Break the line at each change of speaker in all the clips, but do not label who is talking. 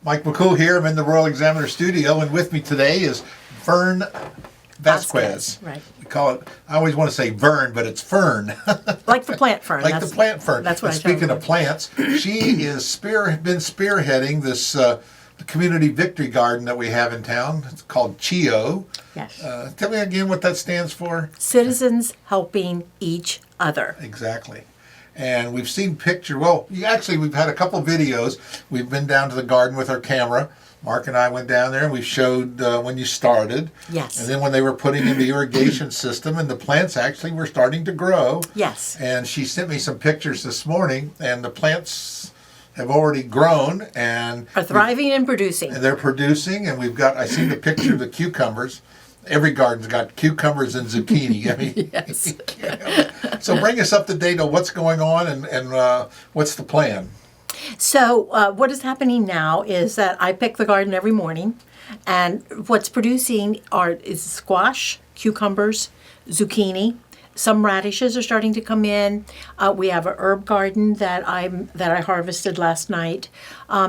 Mike McCool here. I'm in the Royal Examiner studio, and with me today is Fern Vazquez.
Right.
We call it, I always want to say Vern, but it's Fern.
Like the plant fern.
Like the plant fern.
That's what I
Speaking of plants, she is been spearheading this community victory garden that we have in town. It's called CHIO.
Yes.
Tell me again what that stands for.
Citizens helping each other.
Exactly. And we've seen pictures. Well, we've had a couple videos. We've been down to the garden with our camera. Mark and I went down there and we showed when you started.
Yes.
And then when they were putting in the irrigation system and the plants actually were starting to grow.
Yes.
And she sent me some pictures this morning, and the plants have already grown and
Are thriving and producing.
and they're producing. And I seen the picture of the cucumbers. Every garden's got cucumbers and zucchini. I mean,
Yes.
So bring us up to date on what's going on and what's the plan.
So what is happening now is that I pick the garden every morning, and what's producing is squash, cucumbers, zucchini. Some radishes are starting to come in. We have an herb garden that I harvested last night.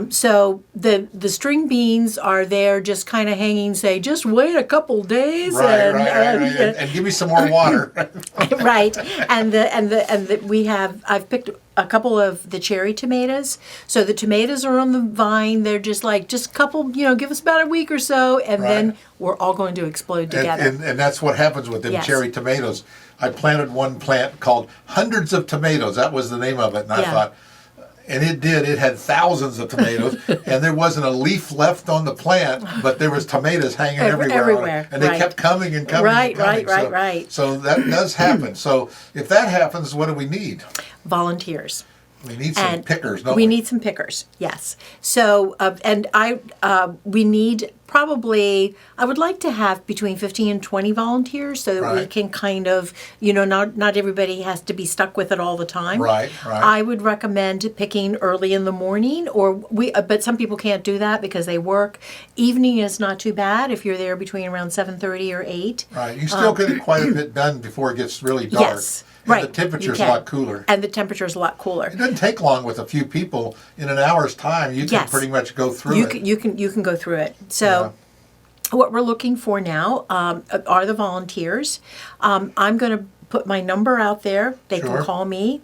So the string beans are there, just kind of hanging. Say, just wait a couple days,
Right. And give me some more water.
Right, I've picked a couple of the cherry tomatoes. So the tomatoes are on the vine. They're just a couple, give us about a week or so, and then we're all going to explode together.
And that's what happens with them cherry tomatoes. I planted one plant called Hundreds of Tomatoes. That was the name of it. And I thought, and it had thousands of tomatoes, and there wasn't a leaf left on the plant, but there was tomatoes hanging everywhere. And they kept coming and coming and coming.
Right.
So that does happen. So if that happens, what do we need?
Volunteers.
We need some pickers, don't we?
We need some pickers, yes. So, we need probably, I would like to have between 15 and 20 volunteers so that we can kind of, not everybody has to be stuck with it all the time.
Right.
I would recommend picking early in the morning, but some people can't do that because they work. Evening is not too bad if you're there between around 7:30 or 8.
Right. You still get quite a bit done before it gets really dark.
Yes.
And the temperature's a lot cooler.
And the temperature's a lot cooler.
It doesn't take long with a few people. In an hour's time, you can pretty much go through it.
You can go through it. So what we're looking for now are the volunteers. I'm going to put my number out there. They can call me.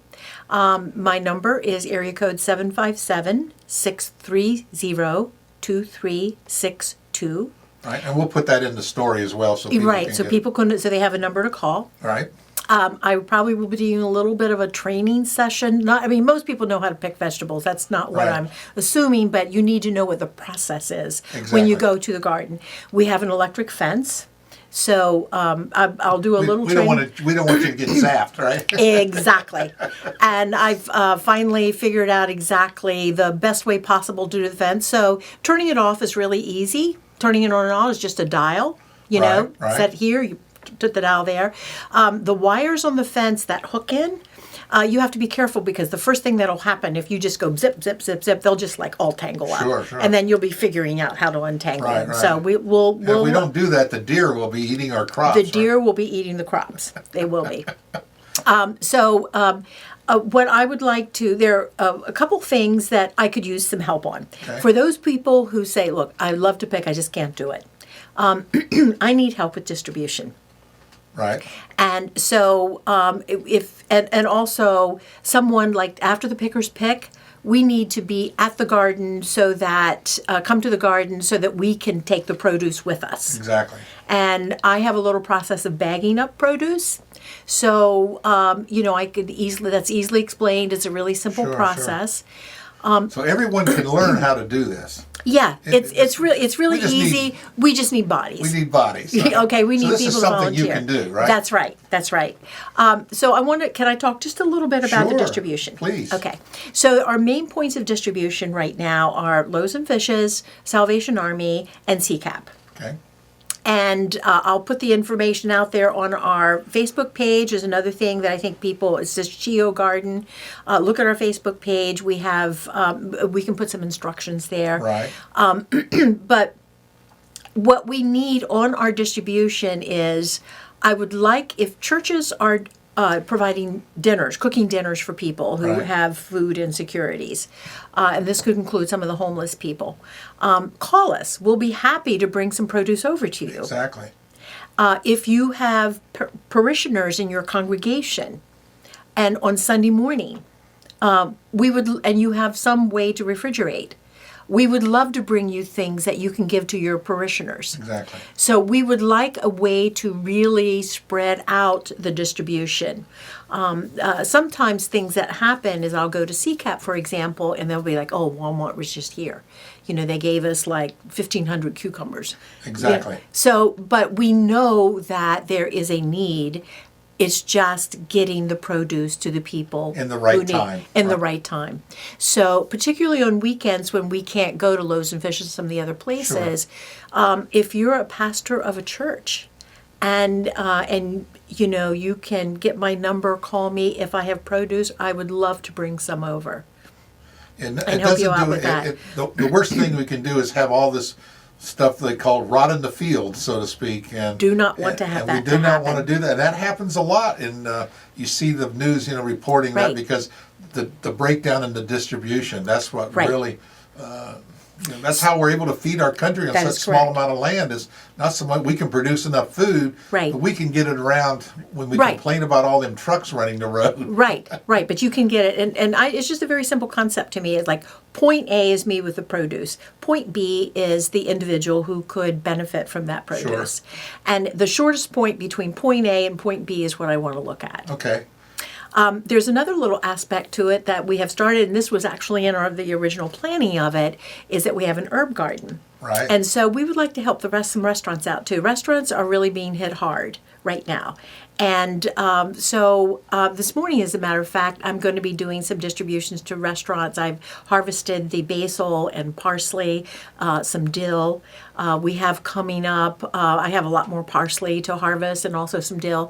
My number is area code 757-630-2362.
Right, and we'll put that in the story as well, so
they have a number to call.
Right.
I probably will be doing a little bit of a training session. Most people know how to pick vegetables. That's not what I'm assuming, but you need to know what the process is when you go to the garden. We have an electric fence, so I'll do a little training.
We don't want you to get zapped, right?
Exactly. And I've finally figured out exactly the best way possible to do the fence. So turning it off is really easy. Turning it on and off is just a dial, set here, you put the dial there. The wires on the fence that hook in, you have to be careful because the first thing that'll happen if you just go zip, zip, zip, zip, they'll just all tangle up.
Sure.
And then you'll be figuring out how to untangle them.
Right.
So we'll
if we don't do that, the deer will be eating our crops.
The deer will be eating the crops. They will be. What I would like to, there are a couple things that I could use some help on.
Okay.
For those people who say, look, I love to pick, I just can't do it. I need help with distribution.
Right.
And so and also someone after the pickers pick, we need to be at the garden so that, come to the garden so that we can take the produce with us.
Exactly.
And I have a little process of bagging up produce. So, that's easily explained. It's a really simple process.
So everyone can learn how to do this.
Yeah, it's really easy. We just need bodies.
We need bodies.
Okay, we need people to volunteer.
This is something you can do, right?
That's right. So can I talk just a little bit about the distribution?
Please.
Okay. So our main points of distribution right now are Loaves and Fishes, Salvation Army, and CCAP.
Okay.
And I'll put the information out there on our Facebook page. Is another thing that I think it's this CHIO Garden. Look at our Facebook page. We have, we can put some instructions there.
Right.
But what we need on our distribution is, I would like, if churches are providing dinners, cooking dinners for people who
Right.
have food insecurities. And this could include some of the homeless people. Call us. We'll be happy to bring some produce over to you.
Exactly.
If you have parishioners in your congregation and on Sunday morning, and you have some way to refrigerate, we would love to bring you things that you can give to your parishioners.
Exactly.
So we would like a way to really spread out the distribution. Sometimes things that happen is I'll go to CCAP, for example, and they'll be like, oh, Walmart was just here. They gave us like 1,500 cucumbers.
Exactly.
So, but we know that there is a need. It's just getting the produce to the people
In the right
who need-
time.
In the
Right.
right time. So, particularly on weekends when we can't go to Loaves and Fish and some of the other places, if you're a pastor of a church, and you can get my number, call me if I have produce. I would love to bring some over.
And
And help you out with that.
The worst thing we can do is have all this stuff they call rot in the field, so to speak. And
Do not want to have that
we do
to
not want to
happen.
do that. That happens a lot, and you see the news, reporting that
Right.
because the breakdown in the distribution. That's what
Right.
really. That's how we're able to feed our country on
That
such
is
small
correct.
amount of land. Is not so much we can produce enough food,
Right.
but we can get it around when we
Right.
complain about all them trucks running the road.
Right. But you can get it, and it's just a very simple concept to me. It's like point A is me with the produce. Point B is the individual who could benefit from that produce. And the shortest point between point A and point B is what I want to look at.
Okay.
There's another little aspect to it that we have started, and this was actually in the original planning of it, is that we have an herb garden.
Right.
And so we would like to help some restaurants out too. Restaurants are really being hit hard right now. And so this morning, as a matter of fact, I'm going to be doing some distributions to restaurants. I've harvested the basil and parsley, some dill. We have coming up, I have a lot more parsley to harvest and also some dill.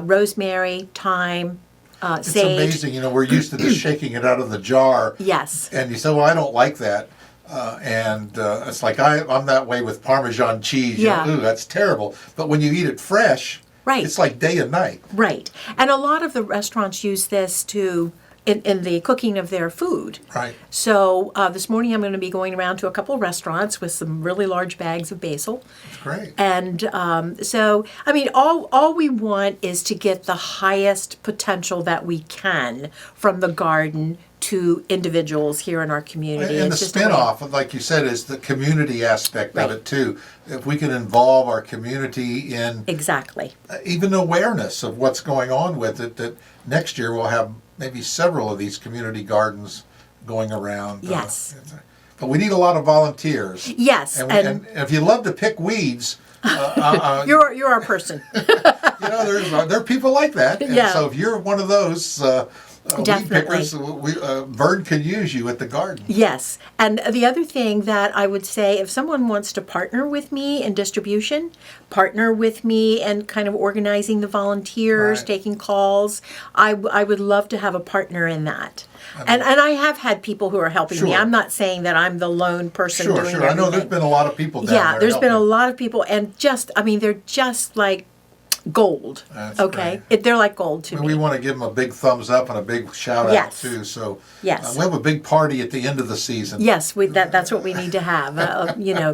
Rosemary, thyme,
It's
sage.
amazing, we're used to just shaking it out of the jar.
Yes.
And you say, well, I don't like that. It's like I'm that way with Parmesan cheese.
Yeah.
Ooh, that's terrible. But when you eat it fresh,
Right.
it's like day and night.
Right. And a lot of the restaurants use this in the cooking of their food.
Right.
So this morning I'm going to be going around to a couple of restaurants with some really large bags of basil.
It's great.
And all we want is to get the highest potential that we can from the garden to individuals here in our community.
And the
It's just a way-
spinoff, like you said, is the community aspect of
Right.
it too. If we can involve our community in
Exactly.
even awareness of what's going on with it, that next year we'll have maybe several of these community gardens going around.
Yes.
But we need a lot of volunteers.
Yes.
And if you love to pick weeds,
You're our person.
there are people like that. And
Yeah.
so if you're one of those weed
Definitely.
pickers, Vern can use you at the garden.
Yes. And the other thing that I would say, if someone wants to partner with me in distribution, partner with me and kind of organizing the volunteers,
Right.
taking calls, I would love to have a partner in that. And I have had people who are helping me.
Sure.
I'm not saying that I'm the lone person
Sure,
doing
sure.
everything.
I know there's been a lot of people down
Yeah,
there.
there's been a
helping.
lot of people, and they're just like gold.
That's
Okay? They're like gold to
And
me.
we want to give them a big thumbs up and a big shout out
Yes.
too. So
Yes.
we have a big party at the end of the season.
Yes, that's what we need to have.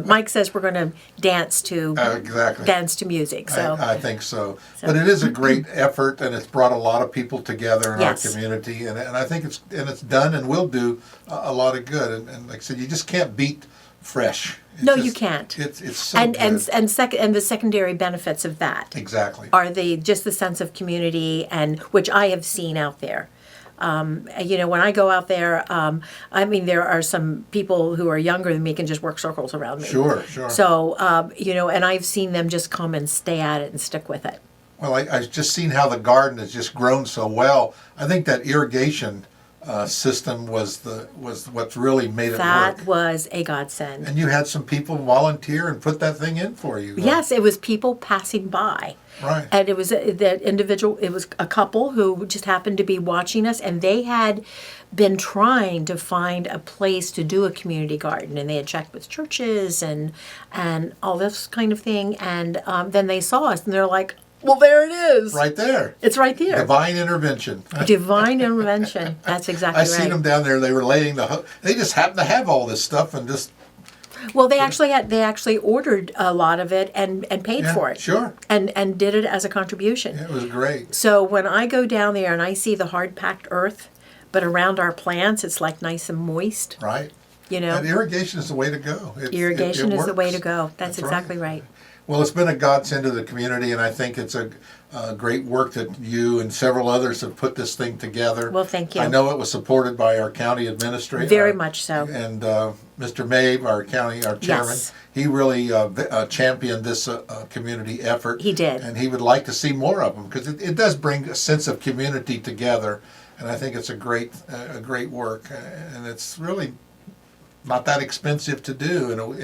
Mike says we're going to dance to
Exactly.
music. So
I think so. But it is a great effort, and it's brought a lot of people together in
Yes.
our community, and I think it's done and will do a lot of good. And like I said, you just can't beat fresh. It's
No,
just-
you can't.
It's so
and
good.
and the secondary benefits of that
Exactly.
are just the sense of community, and which I have seen out there. When I go out there, there are some people who are younger than me can just work circles around me.
Sure.
So, and I've seen them just come and stay at it and stick with it.
Well, I've just seen how the garden has just grown so well. I think that irrigation system was what's really made it
That
work.
was a godsend.
And you had some people volunteer and put that thing in for you.
Yes, it was people passing by.
Right.
And it was that individual, it was a couple who just happened to be watching us, and they had been trying to find a place to do a community garden, and they had checked with churches and all this kind of thing, and then they saw us and they're like, Well, there it is.
Right there.
It's right there.
Divine intervention.
Divine intervention. That's exactly
I
right.
seen them down there. They were laying they just happened to have all this stuff and just.
Well, they actually ordered a lot of it and paid for it.
Sure.
And did it as a contribution.
It was great.
So when I go down there and I see the hard packed earth, but around our plants it's like nice and moist.
Right.
You know.
And irrigation is the way to go.
Irrigation is the way to go. That's
right.
exactly right.
Well, it's been a godsend to the community, and I think it's a great work that you and several others have put this thing together.
Well, thank you.
I know it was supported by our county administrator.
Very much so.
And Mr. Mabe, our chairman,
Yes.
he really championed this community effort.
He did.
And he would like to see more of them, because it does bring a sense of community together, and I think it's a great work, and it's really not that expensive to do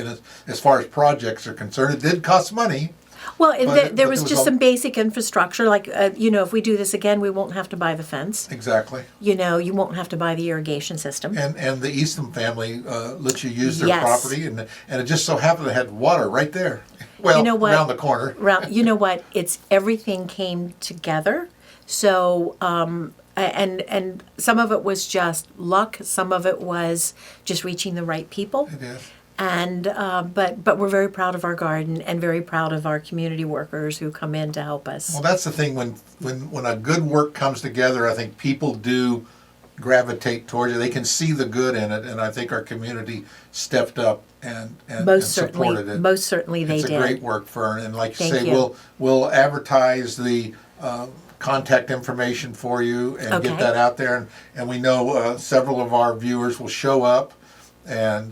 as far as projects are concerned. It did cost money.
Well,
But
there was just some basic infrastructure, like, if we do this again, we won't have to buy the fence.
Exactly.
You won't have to buy the irrigation system.
And the Eastham family lets you use their
Yes.
property, and it just so happened they had water right there. Well,
You know what?
around the corner.
You know what? It's everything came together. So, and some of it was just luck. Some of it was just reaching the right people.
It is.
And but we're very proud of our garden and very proud of our community workers who come in to help us.
Well, that's the thing. When a good work comes together, I think people do gravitate towards it. They can see the good in it, and I think our community stepped up and supported it.
Most certainly they
It's
did.
a great work, Fern, and like you
Thank
say,
you.
we'll advertise the contact information for you and
Okay.
get that out there, and we know several of our viewers will show up and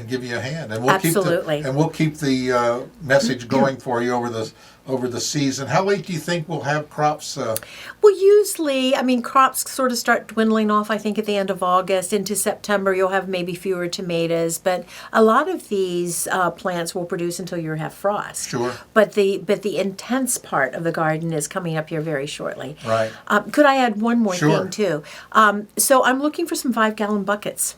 give you a hand, and we'll
Absolutely.
we'll keep the message going for you over the season. How late do you think we'll have crops?
Well, usually, crops sort of start dwindling off, I think, at the end of August. Into September, you'll have maybe fewer tomatoes. But a lot of these plants will produce until you have frost.
Sure.
But the intense part of the garden is coming up here very shortly.
Right.
Could I add one more
Sure.
thing, too? So I'm looking for some 5-gallon buckets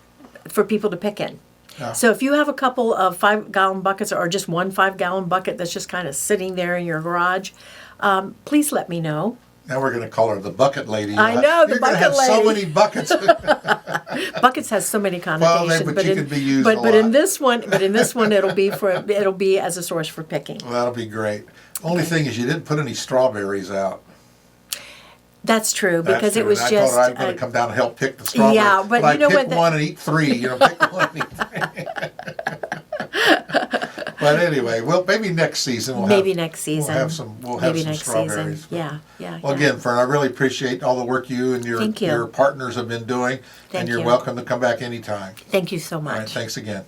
for people to pick in.
Yeah.
So if you have a couple of 5-gallon buckets or just one 5-gallon bucket that's just kind of sitting there in your garage, please let me know.
Now we're going to call her the bucket lady.
I know, the
You're gonna
bucket
have so
lady.
many buckets.
Buckets has so many connotations,
but you could be used
but
a
but in
lot.
this one it'll be as a source for picking.
Well, that'll be great. Only thing is, you didn't put any strawberries out.
That's true, because
That's
it
true.
was
And
just.
I told her I'm going to come down and help pick the strawberries.
Yeah, but
I
you know
pick
what,
one and eat 3. Pick one and eat 3. But anyway, well, maybe next season we'll have some strawberries.
Yeah.
Well, again, Fern, I really appreciate all the work you and
Thank you.
your partners have been doing,
Thank
and you're
you.
welcome to come back anytime.
Thank you so much.
All right, thanks again.